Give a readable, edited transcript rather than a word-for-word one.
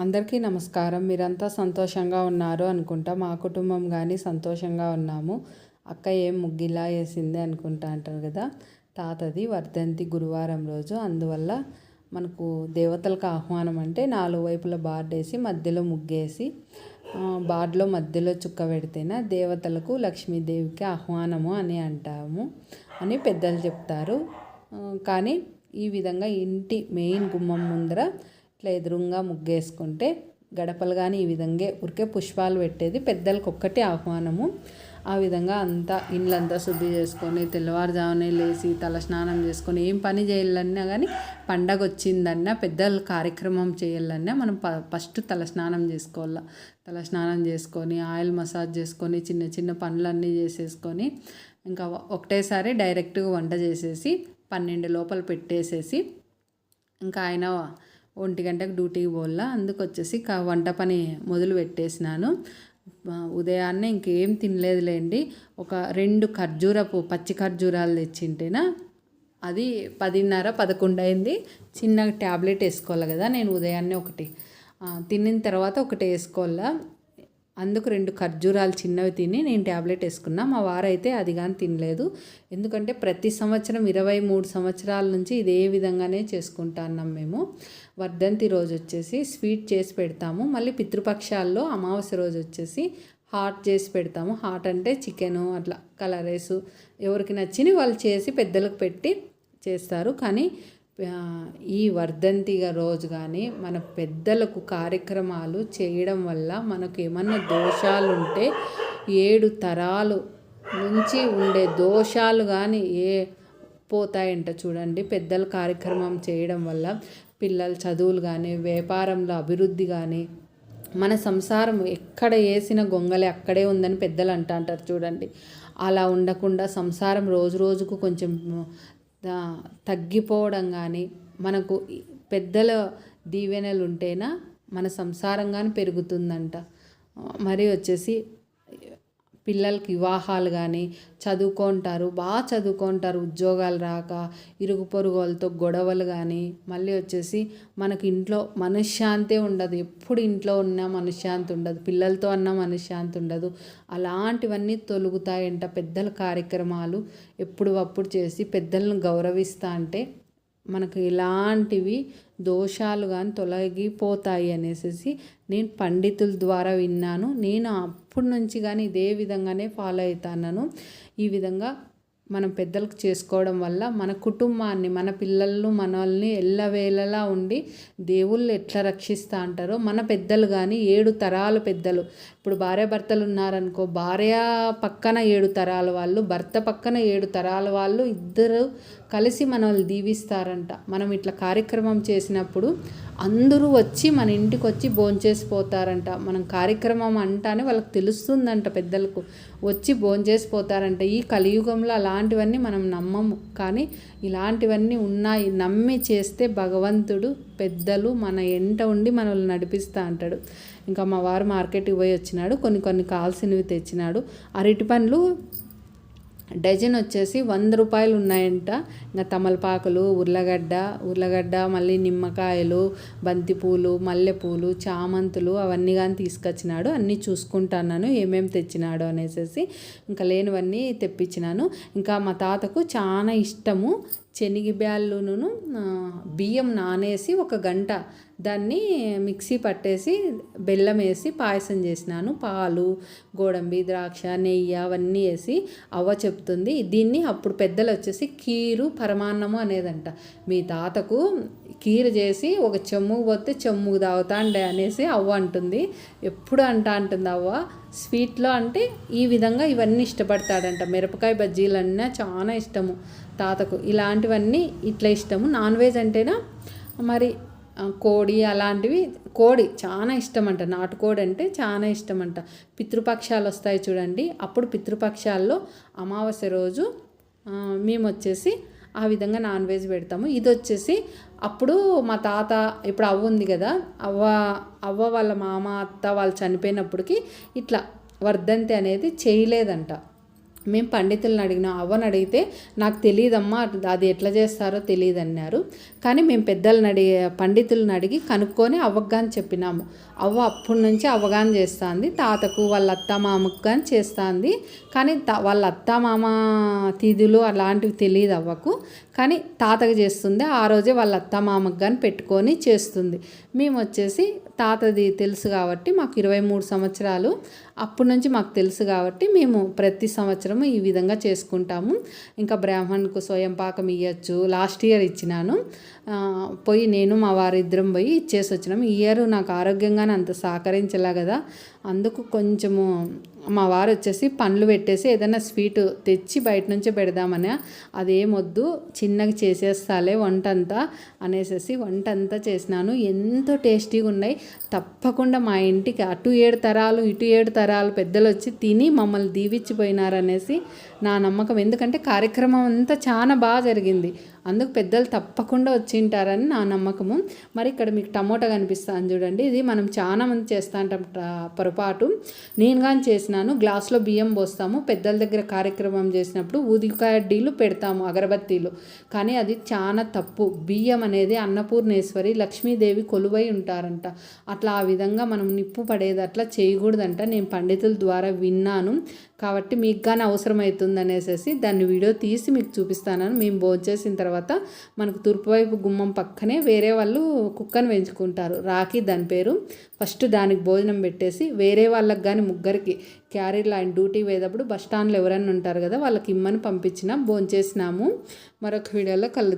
అందరికీ నమస్కారం. మీరంతా సంతోషంగా ఉన్నారు అనుకుంటా. మా కుటుంబం కానీ సంతోషంగా ఉన్నాము. అక్క ఏం ముగ్గిలా వేసింది అనుకుంటా అంటారు కదా. తాతది వర్ధంతి గురువారం రోజు. అందువల్ల మనకు దేవతలకు ఆహ్వానం అంటే 4 వైపుల బార్డేసి మధ్యలో ముగ్గేసి బార్డులో మధ్యలో చుక్క పెడితేనే దేవతలకు లక్ష్మీదేవికి ఆహ్వానము అని అంటాము అని పెద్దలు చెప్తారు. కానీ ఈ విధంగా ఇంటి మెయిన్ గుమ్మం ముందర ఇట్లా ఎదురుగా ముగ్గేసుకుంటే గడపలు కానీ ఈ విధంగా ఉరికే పుష్పాలు పెట్టేది పెద్దలకు ఒక్కటే ఆహ్వానము. ఆ విధంగా అంతా ఇళ్ళంతా శుద్ధి చేసుకొని తెల్లవారుజామునే లేచి తలస్నానం చేసుకొని ఏం పని చేయాలన్నా కానీ పండగ వచ్చిందన్నా పెద్దలు కార్యక్రమం చేయాలన్నా మనం ఫస్ట్ తలస్నానం చేసుకోవాలి. తలస్నానం చేసుకొని ఆయిల్ మసాజ్ చేసుకొని చిన్న చిన్న పనులన్నీ చేసేసుకొని ఇంకా ఒకటేసారి డైరెక్ట్గా వంట చేసేసి 12 లోపల పెట్టేసేసి ఇంకా ఆయన 1 గంటకు డ్యూటీకి పోల్లా. అందుకొచ్చేసి వంట పని మొదలు పెట్టేసినాను. ఉదయాన్నే ఇంకేం తినలేదులేండి. ఒక 2 పచ్చి ఖర్జూరాలు తెచ్చింటేనా అది 10:30, 11 అయింది. చిన్న ట్యాబ్లెట్ వేసుకోవాలి కదా. నేను ఉదయాన్నే ఒకటి తినిన తర్వాత ఒకటి వేసుకోవాలా. అందుకు 2 ఖర్జూరాలు చిన్నవి తిని నేను ట్యాబ్లెట్ వేసుకున్నా. మా వారైతే అది కానీ తినలేదు. ఎందుకంటే ప్రతి సంవత్సరం 23 సంవత్సరాల నుంచి ఇదే విధంగానే చేసుకుంటా అన్నాం మేము. వర్ధంతి రోజు వచ్చేసి స్వీట్ చేసి పెడతాము. మళ్ళీ పితృపక్షాల్లో అమావాస్య రోజు వచ్చేసి హాట్ చేసి పెడతాము. హాట్ అంటే చికెను అట్లా కలర్ రైసు ఎవరికి నచ్చిని వాళ్ళు చేసి పెద్దలకు పెట్టి చేస్తారు. కానీ ఈ వర్ధంతిగా రోజు కానీ మన పెద్దలకు కార్యక్రమాలు చేయడం వల్ల మనకు ఏమన్నా దోషాలు ఉంటే 7 తరాలు నుంచి ఉండే దోషాలు కానీ పోతాయంట. చూడండి, పెద్దల కార్యక్రమం చేయడం వల్ల పిల్లల చదువులు కానీ వ్యాపారంలో అభివృద్ధి కానీ మన సంసారం ఎక్కడ వేసిన గొంగలే అక్కడే ఉందని పెద్దలు అంటారు. చూడండి, అలా ఉండకుండా సంసారం రోజు రోజుకు కొంచెం తగ్గిపోవడం కానీ మనకు పెద్దల దీవెనలు ఉంటేనా మన సంసారం కానీ పెరుగుతుందంట. మరి వచ్చేసి పిల్లలకి వివాహాలు కానీ బాగా చదువుకుంటారు, ఉద్యోగాలు రాక ఇరుగు పొరుగు వాళ్ళతో గొడవలు కానీ మళ్ళీ వచ్చేసి మనకి ఇంట్లో మనశ్శాంతి ఉండదు. ఎప్పుడు ఇంట్లో ఉన్నా మనశ్శాంతి ఉండదు, పిల్లలతో అన్నా మనశ్శాంతి ఉండదు. అలాంటివన్నీ తొలుగుతాయంట పెద్దల కార్యక్రమాలు ఎప్పుడు చేసి పెద్దలను గౌరవిస్తా అంటే మనకు ఇలాంటివి దోషాలు కానీ తొలగిపోతాయి అనేసి నేను పండితుల ద్వారా విన్నాను. నేను అప్పటి నుంచి కానీ ఇదే విధంగానే ఫాలో అవుతాను. ఈ విధంగా మనం పెద్దలకు చేసుకోవడం వల్ల మన కుటుంబాన్ని, మన పిల్లలను, మనల్ని ఎల్లవేళలా ఉండి దేవుళ్ళు ఎట్లా రక్షిస్తూ అంటారో మన పెద్దలు కానీ 7 తరాల పెద్దలు. ఇప్పుడు భార్యాభర్తలు ఉన్నారనుకో, భార్య పక్కన 7 తరాల వాళ్ళు, భర్త పక్కన 7 తరాల వాళ్ళు ఇద్దరు కలిసి మనల్ని దీవిస్తారంట. మనం ఇట్లా కార్యక్రమం చేసినప్పుడు అందరూ వచ్చి మన ఇంటికి వచ్చి భోంచేసిపోతారంట. మనం కార్యక్రమం అంటానే వాళ్ళకి తెలుస్తుందంట, పెద్దలకు వచ్చి భోంచేసిపోతారంట. ఈ కలియుగంలో అలాంటివన్నీ మనం నమ్మము, కానీ ఇలాంటివన్నీ ఉన్నాయి. నమ్మి చేస్తే భగవంతుడు పెద్దలు మన ఎంట ఉండి మనల్ని నడిపిస్తూ అంటాడు. ఇంకా మా వారు మార్కెట్కి పోయి వచ్చినాడు, కొన్ని కావాల్సినవి తెచ్చినాడు. అరటి పండ్లు డజన్ వచ్చేసి 100 రూపాయలు ఉన్నాయంట. ఇంకా తమలపాకులు, ఉర్లగడ్డ మళ్ళీ నిమ్మకాయలు, బంతిపూలు, మల్లెపూలు, చామంతులు అవన్నీ కానీ తీసుకొచ్చినాడు. అన్నీ చూసుకుంటున్నాను ఏమేమి తెచ్చినాడు అనేసి. ఇంకా లేనివన్నీ తెప్పించినాను. ఇంకా మా తాతకు చాలా ఇష్టము శనగ బ్యాళ్ళును బియ్యం నానేసి 1 గంట దాన్ని మిక్సీ పట్టేసి బెల్లం వేసి పాయసం చేసినాను. పాలు, గోడంబి, ద్రాక్ష, నెయ్యి అవన్నీ వేసి అవ్వ చెప్తుంది. దీన్ని అప్పుడు పెద్దలు వచ్చేసి కీరు పరమాన్నము అనేదంట. మీ తాతకు కీరు చేసి 1 చెమ్ముకు పోతే చెమ్ముకు తాగుతాండే అనేసి అవ్వ అంటుంది. ఎప్పుడు అంటుంది అవ్వ. స్వీట్లో అంటే ఈ విధంగా ఇవన్నీ ఇష్టపడతాడంట. మిరపకాయ బజ్జీలన్నా చాలా ఇష్టము తాతకు. ఇలాంటివన్నీ ఇట్లా ఇష్టము. నాన్ వెజ్ అంటేనా మరి కోడి అలాంటివి, కోడి చాలా ఇష్టమంట. నాటుకోడి అంటే చాలా ఇష్టమంట. పితృపక్షాలు వస్తాయి చూడండి, అప్పుడు పితృపక్షాల్లో అమావాస్య రోజు మేము వచ్చేసి ఆ విధంగా నాన్ వెజ్ పెడతాము. ఇది వచ్చేసి అప్పుడు మా తాత, ఇప్పుడు అవ్వ ఉంది కదా, అవ్వ వాళ్ళ మామ, అత్త వాళ్ళు చనిపోయినప్పటికి ఇట్లా వర్ధంతి అనేది చేయలేదంట. మేము పండితులను అడిగినాం. అవ్వని అడిగితే నాకు తెలియదమ్మా అది ఎట్లా చేస్తారో తెలియదు అన్నారు. కానీ మేము పండితులను అడిగి కనుక్కొని అవ్వకు కానీ చెప్పినాము. అవ్వ అప్పటి నుంచి అవ్వగాని చేస్తుంది, తాతకు వాళ్ళ అత్త మామకు కానీ చేస్తుంది. కానీ వాళ్ళ అత్త మామ తిథులు అలాంటివి తెలియదు అవ్వకు, కానీ తాతకు చేస్తుంది. ఆ రోజే వాళ్ళ అత్త మామకు కానీ పెట్టుకొని చేస్తుంది. మేము వచ్చేసి తాతది తెలుసు కాబట్టి మాకు 23 సంవత్సరాలు అప్పటి నుంచి మాకు తెలుసు కాబట్టి మేము ప్రతి సంవత్సరము ఈ విధంగా చేసుకుంటాము. ఇంకా బ్రాహ్మణ్కు స్వయం పాకం ఇవ్వచ్చు. లాస్ట్ ఇయర్ ఇచ్చినాను, పోయి నేను మా వారిద్దరం పోయి ఇచ్చేసి వచ్చినాము. ఈ ఇయర్ నాకు ఆరోగ్యంగానే అంత సహకరించలే కదా, అందుకు కొంచెము మా వారు వచ్చేసి పండ్లు పెట్టేసి ఏదైనా స్వీట్ తెచ్చి బయట నుంచే పెడదామని, అదేమొద్దు చిన్నగా చేసేస్తాలే వంట అంతా అనేసి వంట అంతా చేసినాను. ఎంతో టేస్టీగా ఉన్నాయి. తప్పకుండా మా ఇంటికి అటు 7 తరాలు ఇటు 7 తరాలు పెద్దలు వచ్చి తిని మమ్మల్ని దీవించిపోయినారనేసి నా నమ్మకం. ఎందుకంటే కార్యక్రమం అంతా చాలా బాగా జరిగింది, అందుకు పెద్దలు తప్పకుండా వచ్చింటారని నా నమ్మకము. మరి ఇక్కడ మీకు టమోటా కనిపిస్తాను చూడండి, ఇది మనం చాలా మంది చేస్తూ ఉంటాం పొరపాటు. నేను కానీ చేసినాను. గ్లాసులో బియ్యం పోస్తాము, పెద్దల దగ్గర కార్యక్రమం చేసినప్పుడు ఊదికడ్డీలు పెడతాము, అగరబత్తీలు. కానీ అది చాలా తప్పు. బియ్యం అనేది అన్నపూర్ణేశ్వరి లక్ష్మీదేవి కొలువై ఉంటారంట. అట్లా ఆ విధంగా మనం నిప్పు పడేది అట్లా చేయకూడదంట. నేను పండితుల ద్వారా విన్నాను కాబట్టి మీకు కానీ అవసరమవుతుంది అనేసి దాన్ని వీడియో తీసి మీకు చూపిస్తాను. మేము భోజనం చేసిన తర్వాత మనకు తూర్పు వైపు గుమ్మం పక్కనే వేరే వాళ్ళు కుక్కను పెంచుకుంటారు, రాఖీ దాని పేరు. ఫస్ట్ దానికి భోజనం పెట్టేసి వేరే వాళ్ళకి కానీ ముగ్గురికి క్యారీర్లు ఆయన డ్యూటీ పోయేటప్పుడు బస్ స్టాండ్లో ఎవరైనా ఉంటారు కదా వాళ్ళకి ఇమ్మని పంపించినాం. భోజనం చేసినాము. మరొక వీడియోలో కలుద్దాం.